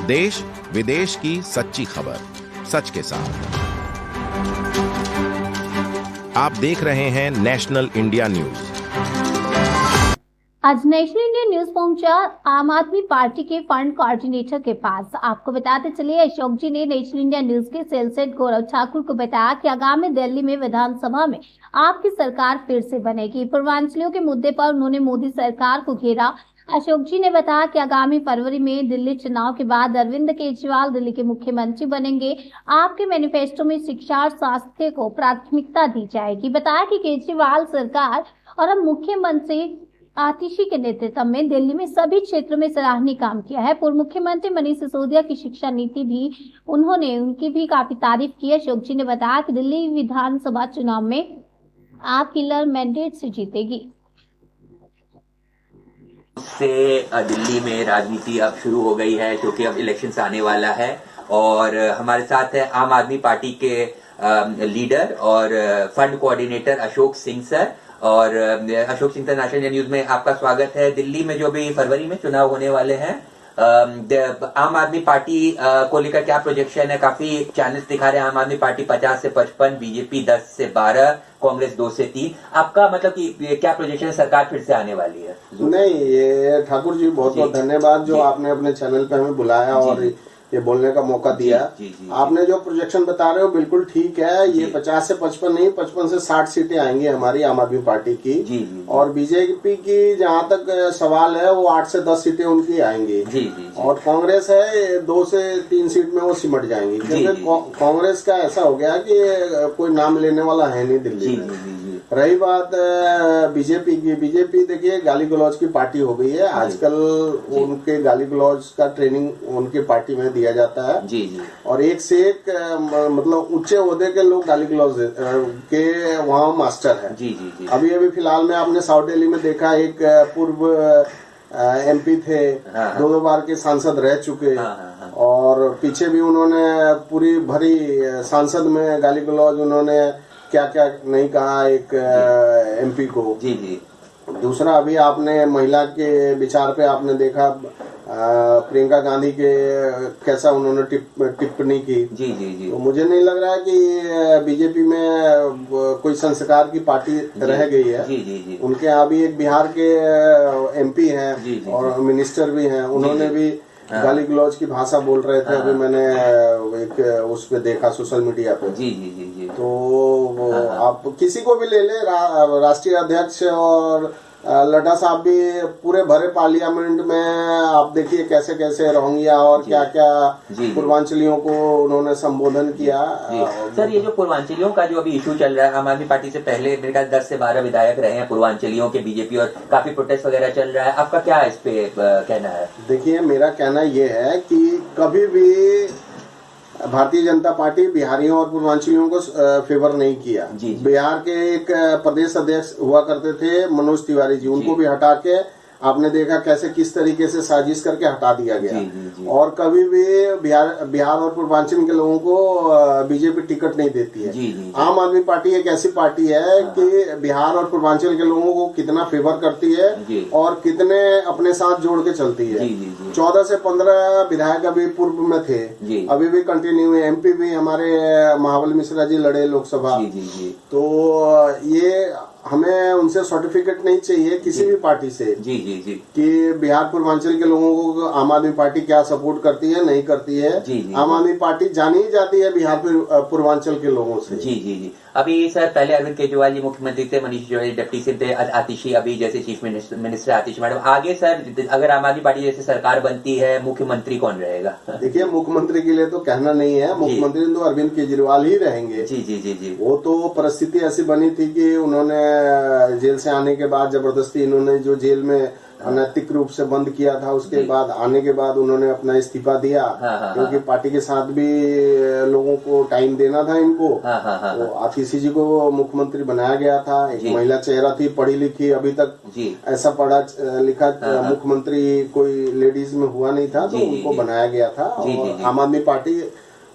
देश विदेश की सच्ची खबर सच के साथ। आप देख रहे हैं नेशनल इंडिया न्यूज। आज नेशनल इंडिया न्यूज पहुंचा आम आदमी पार्टी के फंड कोऑर्डिनेटर के पास। आपको बताते चलिए, अशोक जी ने नेशनल इंडिया न्यूज के सेल्स हेड गौरव ठाकुर को बताया कि आगामी दिल्ली में विधानसभा में आपकी सरकार फिर से बनेगी। पूर्वांचलियों के मुद्दे पर उन्होंने मोदी सरकार को घेरा। अशोक जी ने बताया कि आगामी फरवरी में दिल्ली चुनाव के बाद अरविंद केजरीवाल दिल्ली के मुख्यमंत्री बनेंगे। आपके मैनिफेस्टो में शिक्षा और स्वास्थ्य को प्राथमिकता दी जाएगी। बताया कि केजरीवाल सरकार और अब मुख्यमंत्री आतिशी के नेतृत्व में दिल्ली में सभी क्षेत्रों में सराहनीय काम किया है। पूर्व मुख्यमंत्री मनीष सिसोदिया की शिक्षा नीति भी उनकी भी काफी तारीफ की। अशोक जी ने बताया कि दिल्ली विधानसभा चुनाव में आप किलर मैंडेट से जीतेगी। से दिल्ली में राजनीति अब शुरू हो गई है, क्योंकि अब इलेक्शंस आने वाला है और हमारे साथ है आम आदमी पार्टी के लीडर और fund coordinator Ashok Singh sir. और Ashok Singh sir, national news में आपका स्वागत है। दिल्ली में जो भी फरवरी में चुनाव होने वाले हैं, आम आदमी पार्टी को लेकर क्या प्रोजेक्शन है? काफी चैनल्स दिखा रहे हैं आम आदमी पार्टी 50 से 55, बीजेपी 10 से 12, कांग्रेस 2 से 3। आपका मतलब कि क्या प्रोजेक्शन है? सरकार फिर से आने वाली है? नहीं, ये ठाकुर जी बहुत बहुत धन्यवाद जो आपने अपने चैनल पे हमें बुलाया और ये बोलने का मौका दिया। आपने जो प्रोजेक्शन बता रहे हो बिल्कुल ठीक है। ये 50 से 55 नहीं, 55 से 60 सीटें आएंगी हमारी आम आदमी पार्टी की। और बीजेपी की जहां तक सवाल है वो 8 से 10 सीटें उनकी आएंगी। और कांग्रेस है 2 से 3 सीट में वो सिमट जाएंगी, क्योंकि कांग्रेस का ऐसा हो गया कि कोई नाम लेने वाला है नहीं दिल्ली में। रही बात बीजेपी की, बीजेपी देखिए गाली गलौज की पार्टी हो गई है आजकल। उनके गाली गलौज का ट्रेनिंग उनकी पार्टी में दिया जाता है। और एक से एक मतलब ऊंचे ओहदे के लोग गाली गलौज के वहाँ मास्टर है। अभी फिलहाल में आपने साउथ दिल्ली में देखा, एक पूर्व एमपी थे, 2 बार के सांसद रह चुके। और पीछे भी उन्होंने पूरी भरी सांसद में गाली गलौज उन्होंने क्या क्या नहीं कहा एक एमपी को। दूसरा, अभी आपने महिला के विचार पे आपने देखा प्रियंका गांधी के कैसा उन्होंने टिप्पणी की। तो मुझे नहीं लग रहा है कि बीजेपी में कोई संस्कार की पार्टी रह गई है। उनके यहाँ भी एक बिहार के एमपी हैं और मिनिस्टर भी हैं, उन्होंने भी गाली गलौज की भाषा बोल रहे थे। अभी मैंने एक उस पे देखा सोशल मीडिया पे। तो आप किसी को भी ले ले, राष्ट्रीय अध्यक्ष और लड्डा साहब भी पूरे भरे पार्लियामेंट में आप देखिए कैसे कैसे रोहिंग्या और क्या क्या पूर्वांचलियों को उन्होंने संबोधन किया। सर, ये जो पूर्वांचलियों का जो अभी इशू चल रहा है, आम आदमी पार्टी से पहले मेरे ख्याल 10 से 12 विधायक रहे हैं पूर्वांचलियों के बीजेपी, और काफी प्रोटेस्ट वगैरह चल रहा है। आपका क्या इस पे कहना है? देखिए, मेरा कहना ये है कि कभी भी भारतीय जनता पार्टी बिहारियों और पूर्वांचलियों को फेवर नहीं किया। बिहार के एक प्रदेश अध्यक्ष हुआ करते थे मनोज तिवारी जी, उनको भी हटा के आपने देखा कैसे किस तरीके से साजिश करके हटा दिया गया। और कभी भी बिहार और पूर्वांचल के लोगों को बीजेपी टिकट नहीं देती है। आम आदमी पार्टी एक ऐसी पार्टी है कि बिहार और पूर्वांचल के लोगों को कितना फेवर करती है और कितने अपने साथ जोड़ के चलती है। 14 से 15 विधायक अभी पूर्व में थे, अभी भी कंटिन्यू है। एमपी भी हमारे महाबली मिश्रा जी लड़े लोकसभा। तो ये हमें उनसे सर्टिफिकेट नहीं चाहिए किसी भी पार्टी से कि बिहार पूर्वांचल के लोगों को आम आदमी पार्टी क्या सपोर्ट करती है नहीं करती है। आम आदमी पार्टी जानी ही जाती है बिहार पूर्वांचल के लोगों से। अभी सर, पहले अरविंद केजरीवाल जी मुख्यमंत्री थे, मनीष सिसोदिया डिप्टी सीएम थे, आतिशी अभी जैसे चीफ मिनिस्टर आतिशी मैडम। आगे सर अगर आम आदमी पार्टी जैसे सरकार बनती है, मुख्यमंत्री कौन रहेगा? देखिए, मुख्यमंत्री के लिए तो कहना नहीं है, मुख्यमंत्री तो अरविंद केजरीवाल ही रहेंगे। जी। वो तो परिस्थिति ऐसी बनी थी कि उन्होंने जेल से आने के बाद जबरदस्ती इन्होंने जो जेल में अनैतिक रूप से बंद किया था, उसके बाद आने के बाद उन्होंने अपना इस्तीफा दिया। क्योंकि पार्टी के साथ भी लोगों को टाइम देना था इनको। तो आतिशी जी को मुख्यमंत्री बनाया गया था। एक महिला चेहरा थी, पढ़ी लिखी, अभी तक ऐसा पढ़ा लिखा मुख्यमंत्री कोई लेडीज में हुआ नहीं था, तो उनको बनाया गया था। और आम आदमी पार्टी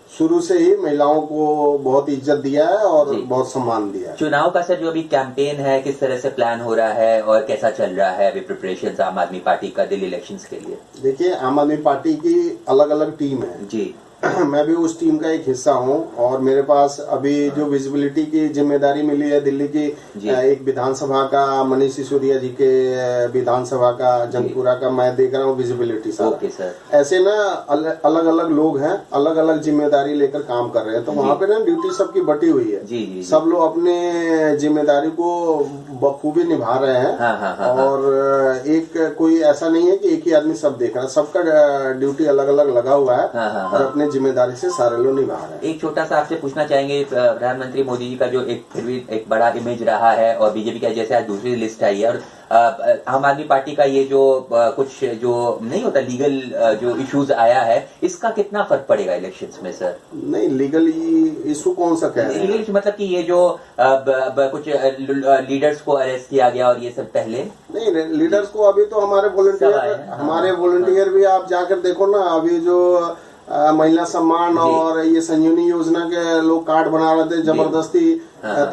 शुरू से ही महिलाओं को बहुत इज्जत दिया है और जी। बहुत सम्मान दिया है। चुनाव का सर जो अभी कैंपेन है किस तरह से प्लान हो रहा है और कैसा चल रहा है अभी प्रिपरेशन आम आदमी पार्टी का दिल्ली इलेक्शंस के लिए? देखिए, आम आदमी पार्टी की अलग अलग टीम है जी मैं भी उस टीम का एक हिस्सा हूं और मेरे पास अभी जो विजिबिलिटी की जिम्मेदारी मिली है दिल्ली की, एक विधानसभा का मनीष सिसोदिया जी के विधानसभा का जंगपुरा का मैं देख रहा हूं विजिबिलिटी सर। Okay sir. ऐसे ना अलग अलग लोग हैं, अलग अलग जिम्मेदारी लेकर काम कर रहे हैं, तो वहाँ पे ना ड्यूटी सबकी बटी हुई है। जी। सब लोग अपने जिम्मेदारी को बखूबी निभा रहे हैं। हाँ। और एक कोई ऐसा नहीं है कि एक ही आदमी सब देख रहा है, सबका ड्यूटी अलग अलग लगा हुआ है। हाँ। और अपने जिम्मेदारी से सारे लोग निभा रहे हैं। एक छोटा सा आपसे पूछना चाहेंगे, प्रधानमंत्री मोदी जी का जो एक बड़ा इमेज रहा है और बीजेपी का जैसे आज दूसरी लिस्ट आई है और आम आदमी पार्टी का ये जो कुछ जो नहीं होता लीगल जो इश्यूज आया है, इसका कितना फर्क पड़ेगा इलेक्शंस में सर? नहीं, लीगली इशू कौन सा कह रहे हैं? मतलब कि ये जो कुछ लीडर्स को अरेस्ट किया गया और ये सब पहले नहीं, लीडर्स को अभी तो हमारे वॉलंटियर भी आप जाकर देखो ना, अभी जो महिला सम्मान और ये संजीवनी योजना के लोग कार्ड बना रहे थे, जबरदस्ती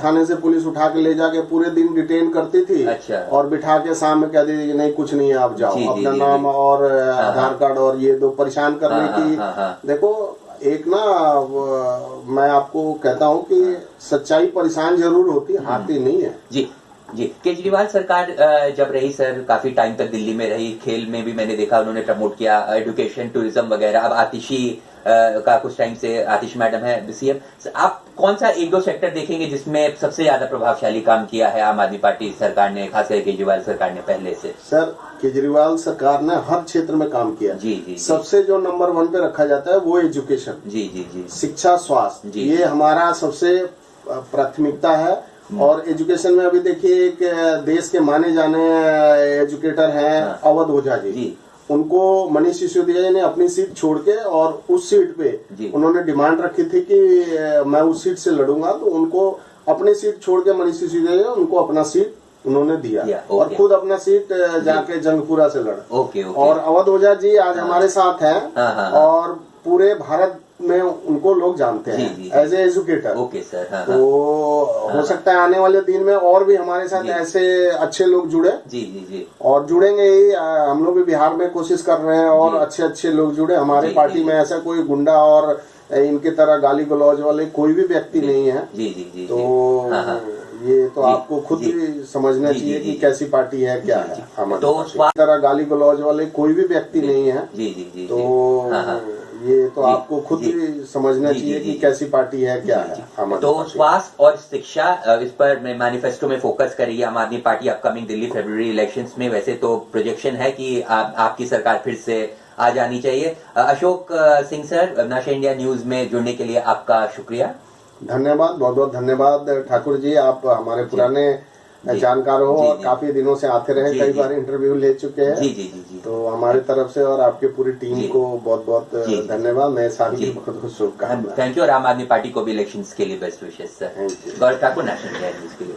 थाने से पुलिस उठा के ले जाके पूरे दिन डिटेन करती थी। अच्छा। और बिठा के सामने कह दी नहीं कुछ नहीं है, आप जाओ, अपना नाम और आधार कार्ड और ये दो परेशान करने की। देखो, एक ना मैं आपको कहता हूँ कि सच्चाई परेशान जरूर होती, हारती नहीं है। जी केजरीवाल सरकार जब रही सर, काफी टाइम तक दिल्ली में रही, खेल में भी मैंने देखा उन्होंने प्रमोट किया, एजुकेशन, टूरिज्म वगैरह। अब आतिशी का कुछ टाइम से आतिश मैडम है सीएम। आप कौन सा एक दो सेक्टर देखेंगे जिसमें सबसे ज्यादा प्रभावशाली काम किया है आम आदमी पार्टी सरकार ने, खासकर केजरीवाल सरकार ने पहले से? सर, केजरीवाल सरकार ने हर क्षेत्र में काम किया। जी। सबसे जो नंबर 1 पे रखा जाता है वो एजुकेशन। जी। शिक्षा, स्वास्थ्य, ये हमारा सबसे प्राथमिकता है। और एजुकेशन में अभी देखिए, एक देश के माने जाने एजुकेटर हैं अवध ओझा जी। उनको मनीष सिसोदिया जी ने अपनी सीट छोड़ के और उस सीट पे उन्होंने डिमांड रखी थी कि मैं उस सीट से लड़ूंगा, तो उनको अपनी सीट छोड़ के मनीष सिसोदिया जी उनको अपना सीट उन्होंने दिया और खुद अपना सीट जाके जंगपुरा से लड़ा। और अवध ओझा जी आज हमारे साथ हैं और पूरे भारत में उनको लोग जानते हैं as a educator. Okay sir. तो हो सकता है आने वाले दिन में और भी हमारे साथ ऐसे अच्छे लोग जुड़े। जी। और जुड़ेंगे ही, हम लोग भी बिहार में कोशिश कर रहे हैं और अच्छे लोग जुड़े। हमारे पार्टी में ऐसा कोई गुंडा और इनके तरह गाली गलौज वाले कोई भी व्यक्ति नहीं है। जी। तो ये तो आपको खुद ही समझना चाहिए कि कैसी पार्टी है, क्या है। तो तरह गाली गलौज वाले कोई भी व्यक्ति नहीं है। जी। तो ये तो आपको खुद ही समझना चाहिए कि कैसी पार्टी है, क्या है। तो स्वास्थ्य और शिक्षा, इस पर मैनिफेस्टो में फोकस करेगी आम आदमी पार्टी अपकमिंग दिल्ली फरवरी इलेक्शंस में। वैसे तो प्रोजेक्शन है कि आपकी सरकार फिर से आ जानी चाहिए। अशोक सिंह सर, नशा इंडिया न्यूज में जुड़ने के लिए आपका शुक्रिया। धन्यवाद, बहुत बहुत धन्यवाद ठाकुर जी। आप हमारे पुराने जानकार हो और काफी दिनों से आते रहे, कई बार इंटरव्यू ले चुके हैं। जी। तो हमारी तरफ से और आपके पूरी टीम को बहुत बहुत धन्यवाद। नए साल की बहुत बहुत शुभकामनाएं। Thank you. और आम आदमी पार्टी को भी इलेक्शंस के लिए बेस्ट विशेष सर। गौरव ठाकुर, नेशनल इंडिया न्यूज के लिए।